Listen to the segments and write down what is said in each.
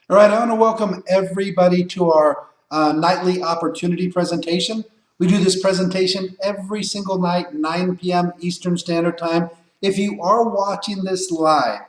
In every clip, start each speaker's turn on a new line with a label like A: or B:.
A: All right, I want to welcome everybody to our nightly opportunity presentation. We do this presentation every single night, 9 p.m. Eastern Standard Time. If you are watching this live,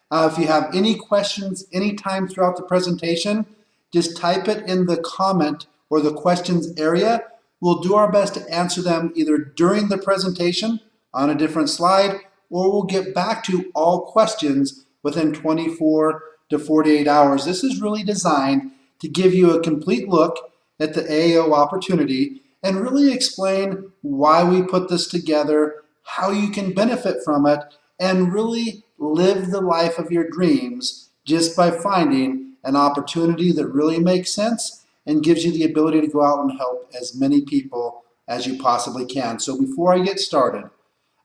A: if you have any questions anytime throughout the presentation, just type it in the comment or the questions area. We'll do our best to answer them either during the presentation on a different slide, or we'll get back to all questions within 24 to 48 hours. This is really designed to give you a complete look at the AO opportunity and really explain why we put this together, how you can benefit from it, and really live the life of your dreams just by finding an opportunity that really makes sense and gives you the ability to go out and help as many people as you possibly can. So before I get started,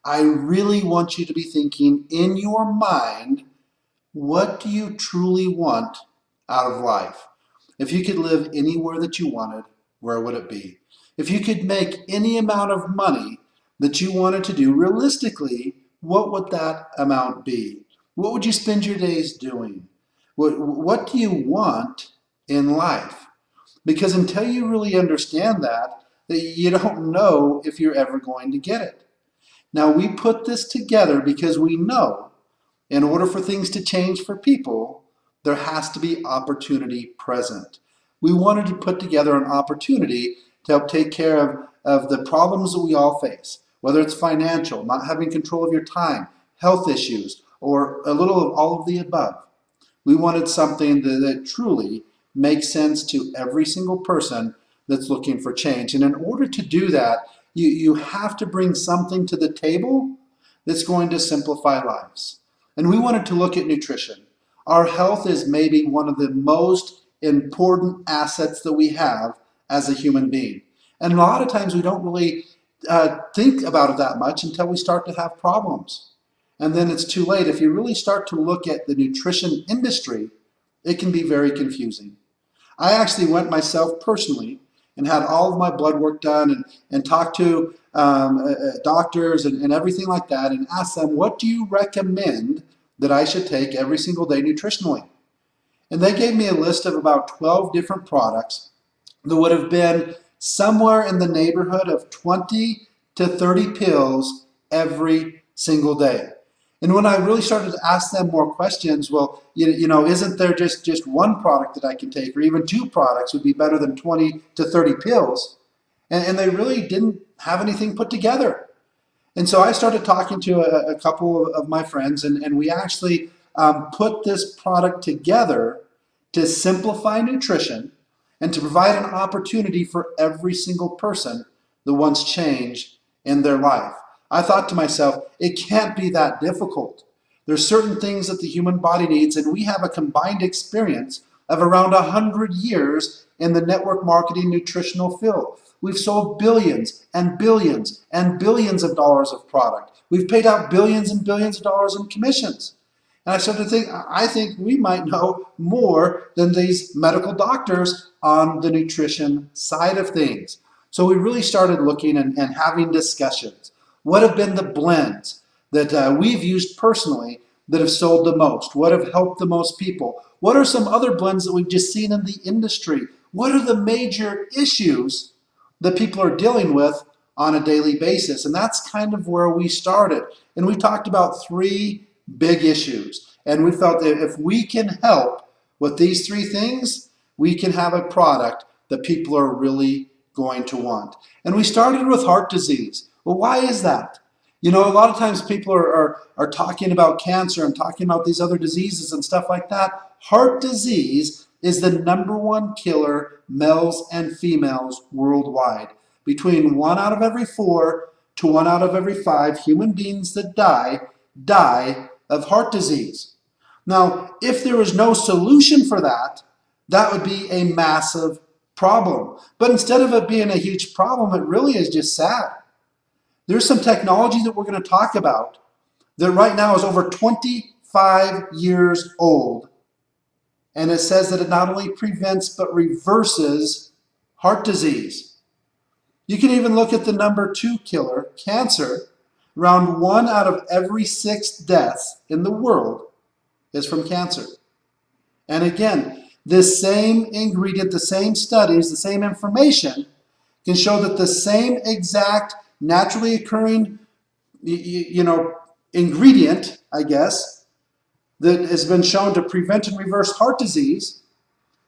A: I really want you to be thinking in your mind, what do you truly want out of life? If you could live anywhere that you wanted, where would it be? If you could make any amount of money that you wanted to do, realistically, what would that amount be? What would you spend your days doing? What do you want in life? Because until you really understand that, you don't know if you're ever going to get it. Now, we put this together because we know in order for things to change for people, there has to be opportunity present. We wanted to put together an opportunity to help take care of the problems that we all face, whether it's financial, not having control of your time, health issues, or a little of all of the above. We wanted something that truly makes sense to every single person that's looking for change. And in order to do that, you have to bring something to the table that's going to simplify lives. And we wanted to look at nutrition. Our health is maybe one of the most important assets that we have as a human being. And a lot of times we don't really think about it that much until we start to have problems. And then it's too late. If you really start to look at the nutrition industry, it can be very confusing. I actually went myself personally and had all of my blood work done and talked to doctors and everything like that and asked them, what do you recommend that I should take every single day nutritionally? And they gave me a list of about 12 different products that would have been somewhere in the neighborhood of 20 to 30 pills every single day. And when I really started to ask them more questions, well, isn't there just one product that I can take, or even two products would be better than 20 to 30 pills? And they really didn't have anything put together. And so I started talking to a couple of my friends, and we actually put this product together to simplify nutrition and to provide an opportunity for every single person that wants change in their life. I thought to myself, it can't be that difficult. There's certain things that the human body needs, and we have a combined experience of around 100 years in the network marketing nutritional field. We've sold billions and billions and billions of dollars of product. We've paid out billions and billions of dollars in commissions. And I started to think, I think we might know more than these medical doctors on the nutrition side of things. So we really started looking and having discussions. What have been the blends that we've used personally that have sold the most? What have helped the most people? What are some other blends that we've just seen in the industry? What are the major issues that people are dealing with on a daily basis? And that's kind of where we started. And we talked about three big issues. And we felt that if we can help with these three things, we can have a product that people are really going to want. And we started with heart disease. Well, why is that? A lot of times people are talking about cancer and talking about these other diseases and stuff like that. Heart disease is the #1 killer, males and females worldwide. Between 1 out of every 4 to 1 out of every 5 human beings that die of heart disease. Now, if there was no solution for that, that would be a massive problem. But instead of it being a huge problem, it really is just sad. There's some technology that we're going to talk about that right now is over 25 years old. And it says that it not only prevents but reverses heart disease. You can even look at the #2 killer, cancer. Around 1 out of every 6 deaths in the world is from cancer. And again, This same ingredient, the same studies, the same information can show that the same exact naturally occurring, ingredient, I guess, that has been shown to prevent and reverse heart disease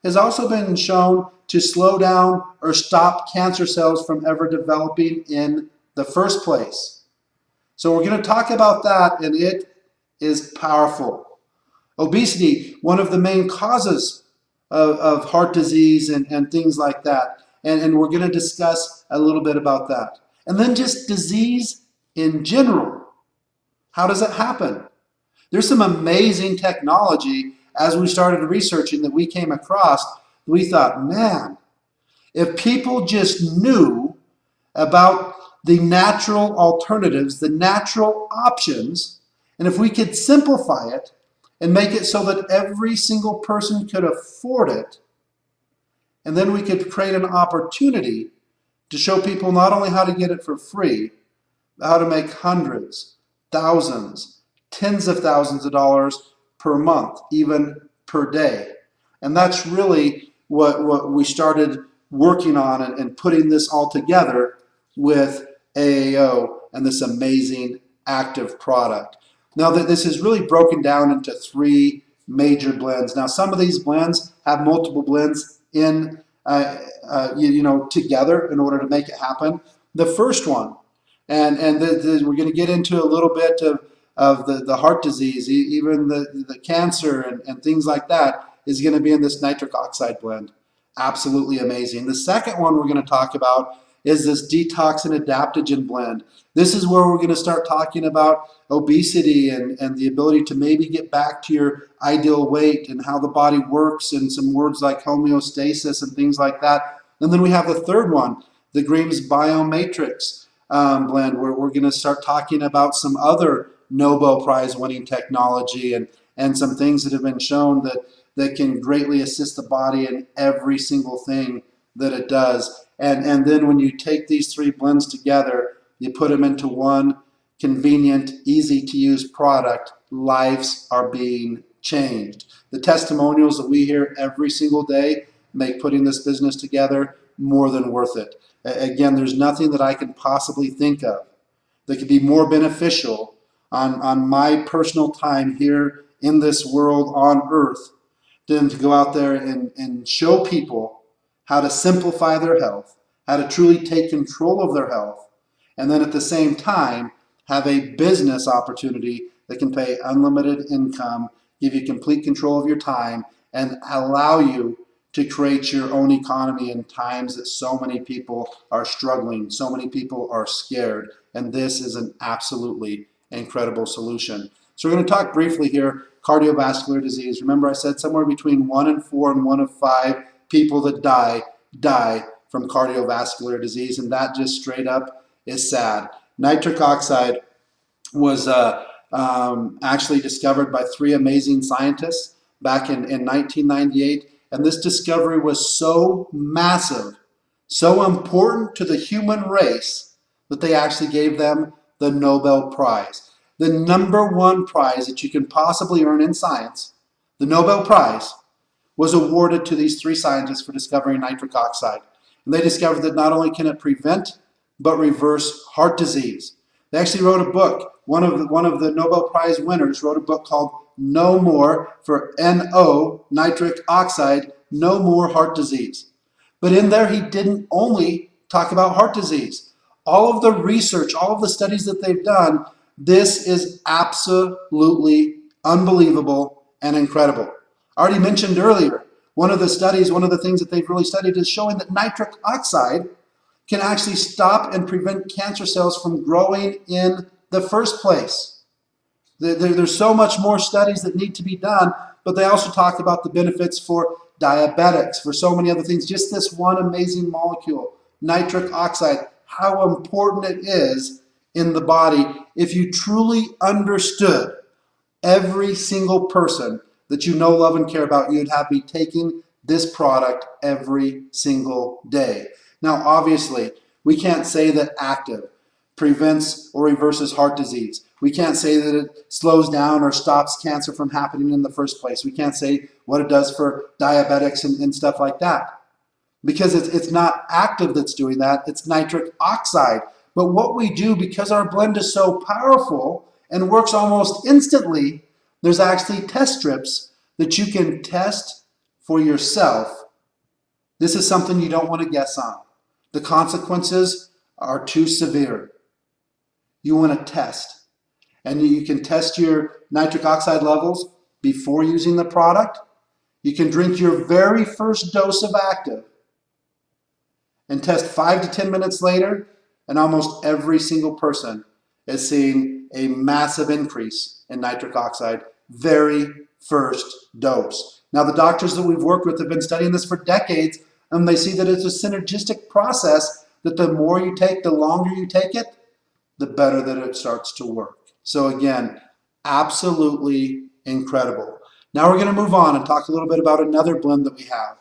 A: has also been shown to slow down or stop cancer cells from ever developing in the first place. So we're going to talk about that, and it is powerful. Obesity, one of the main causes of heart disease and things like that. And we're going to discuss a little bit about that. And then just disease in general. How does it happen? There's some amazing technology as we started researching that we came across. We thought, man, if people just knew about the natural alternatives, the natural options, and if we could simplify it and make it so that every single person could afford it, and then we could create an opportunity to show people not only how to get it for free, but how to make hundreds, thousands, tens of thousands of dollars per month, even per day. And that's really what we started working on and putting this all together with AAO and this amazing Activ product. Now that this is really broken down into 3 major blends. Now some of these blends have multiple blends in together in order to make it happen. The first one, and we're going to get into a little bit of the heart disease, even the cancer and things like that, is going to be in this nitric oxide blend. Absolutely amazing. The second one we're going to talk about is this detox and adaptogen blend. This is where we're going to start talking about obesity and the ability to maybe get back to your ideal weight and how the body works, and some words like homeostasis and things like that. And then we have the third one, the Greaves Biomatrix blend, where we're going to start talking about some other Nobel Prize winning technology and some things that have been shown that can greatly assist the body in every single thing that it does. And then when you take these 3 blends together, you put them into one convenient, easy to use product, lives are being changed. The testimonials that we hear every single day make putting this business together more than worth it. Again, there's nothing that I can possibly think of that could be more beneficial on my personal time here in this world on earth than to go out there and show people how to simplify their health, how to truly take control of their health, and then at the same time have a business opportunity that can pay unlimited income, give you complete control of your time, and allow you to create your own economy in times that so many people are struggling, so many people are scared, and this is an absolutely incredible solution. So we're going to talk briefly here, cardiovascular disease. Remember I said somewhere between 1 in 4 and 1 in 5 people that die from cardiovascular disease, and that just straight up is sad. Nitric oxide was actually discovered by 3 amazing scientists back in 1998, and this discovery was so massive, so important to the human race, that they actually gave them the Nobel Prize. The #1 prize that you can possibly earn in science, the Nobel Prize, was awarded to these 3 scientists for discovering nitric oxide. And they discovered that not only can it prevent, but reverse heart disease. They actually wrote a book. One of the Nobel Prize winners wrote a book called No More, for NO, nitric oxide, No More Heart Disease. But in there, he didn't only talk about heart disease. All of the research, all of the studies that they've done, this is absolutely unbelievable and incredible. I already mentioned earlier, one of the things that they've really studied is showing that nitric oxide can actually stop and prevent cancer cells from growing in the first place. There's so much more studies that need to be done, but they also talk about the benefits for diabetics, for so many other things. Just this one amazing molecule, nitric oxide, how important it is in the body if you truly understood every single person that you know, love, and care about, you'd have be taking this product every single day. Now, obviously, we can't say that Activ prevents or reverses heart disease. We can't say that it slows down or stops cancer from happening in the first place. We can't say what it does for diabetics and stuff like that, because it's not Activ that's doing that, it's nitric oxide. But what we do, because our blend is so powerful and works almost instantly, there's actually test strips that you can test for yourself. This is something you don't want to guess on. The consequences are too severe. You want to test. And you can test your nitric oxide levels before using the product. You can drink your very first dose of Activ and test 5 to 10 minutes later, and almost every single person is seeing a massive increase in nitric oxide very first dose. Now, the doctors that we've worked with have been studying this for decades, and they see that it's a synergistic process, that the more you take, the longer you take it, the better that it starts to work. So again, absolutely incredible. Now we're going to move on and talk a little bit about another blend that we have.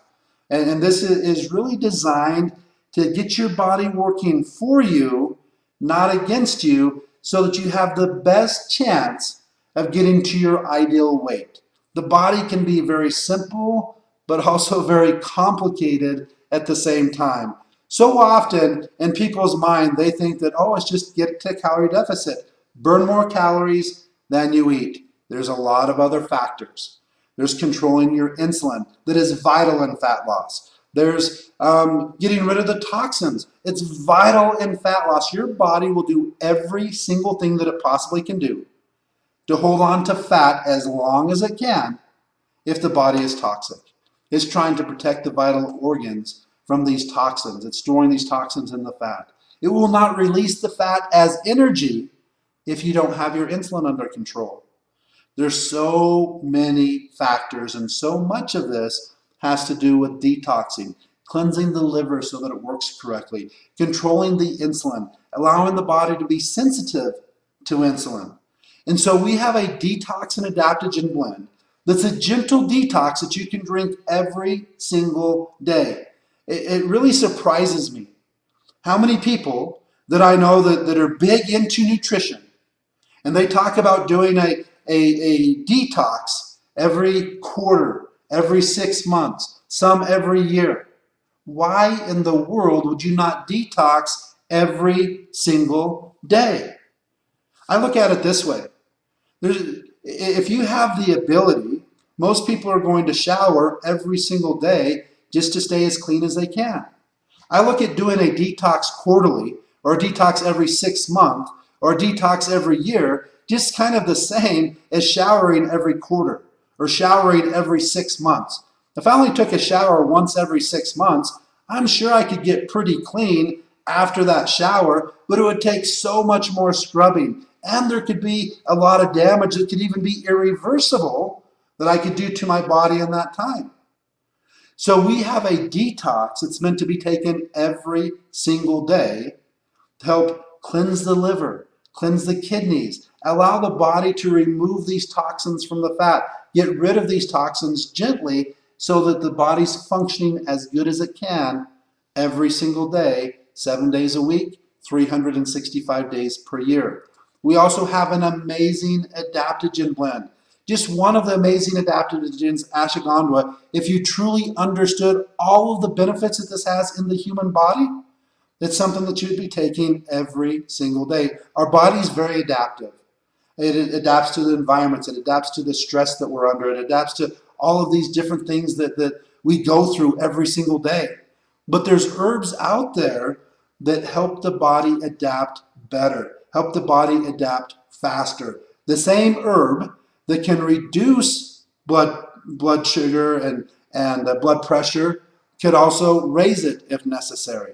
A: And this is really designed to get your body working for you, not against you, so that you have the best chance of getting to your ideal weight. The body can be very simple, but also very complicated at the same time. So often in people's mind, they think that, oh, it's just get to calorie deficit. Burn more calories than you eat. There's a lot of other factors. There's controlling your insulin that is vital in fat loss. There's getting rid of the toxins. It's vital in fat loss. Your body will do every single thing that it possibly can do to hold on to fat as long as it can if the body is toxic. It's trying to protect the vital organs from these toxins. It's storing these toxins in the fat. It will not release the fat as energy if you don't have your insulin under control. There's so many factors, and so much of this has to do with detoxing, cleansing the liver so that it works correctly, controlling the insulin, allowing the body to be sensitive to insulin. And so we have a detox and adaptogen blend that's a gentle detox that you can drink every single day. It really surprises me how many people that I know that are big into nutrition, and they talk about doing a detox every quarter, every 6 months, some every year. Why in the world would you not detox every single day? I look at it this way. If you have the ability, most people are going to shower every single day just to stay as clean as they can. I look at doing a detox quarterly, or a detox every 6 months, or a detox every year, just kind of the same as showering every quarter or showering every 6 months. If I only took a shower once every 6 months, I'm sure I could get pretty clean after that shower, but it would take so much more scrubbing. And there could be a lot of damage that could even be irreversible that I could do to my body in that time. So we have a detox that's meant to be taken every single day to help cleanse the liver, cleanse the kidneys, allow the body to remove these toxins from the fat, get rid of these toxins gently so that the body's functioning as good as it can every single day, 7 days a week, 365 days per year. We also have an amazing adaptogen blend. Just one of the amazing adaptogens, ashwagandha. If you truly understood all of the benefits that this has in the human body, it's something that you would be taking every single day. Our body is very adaptive. It adapts to the environments. It adapts to the stress that we're under. It adapts to all of these different things that we go through every single day. But there's herbs out there that help the body adapt better, help the body adapt faster. The same herb that can reduce blood sugar and blood pressure could also raise it if necessary.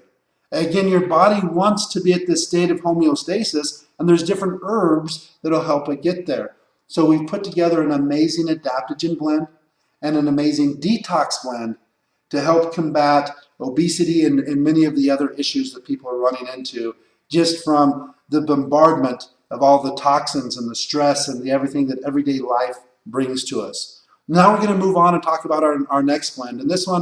A: Again, your body wants to be at this state of homeostasis, and there's different herbs that'll help it get there. So we've put together an amazing adaptogen blend and an amazing detox blend to help combat obesity and many of the other issues that people are running into just from the bombardment of all the toxins and the stress and the everything that everyday life brings to us. Now we're going to move on and talk about our next blend. And this one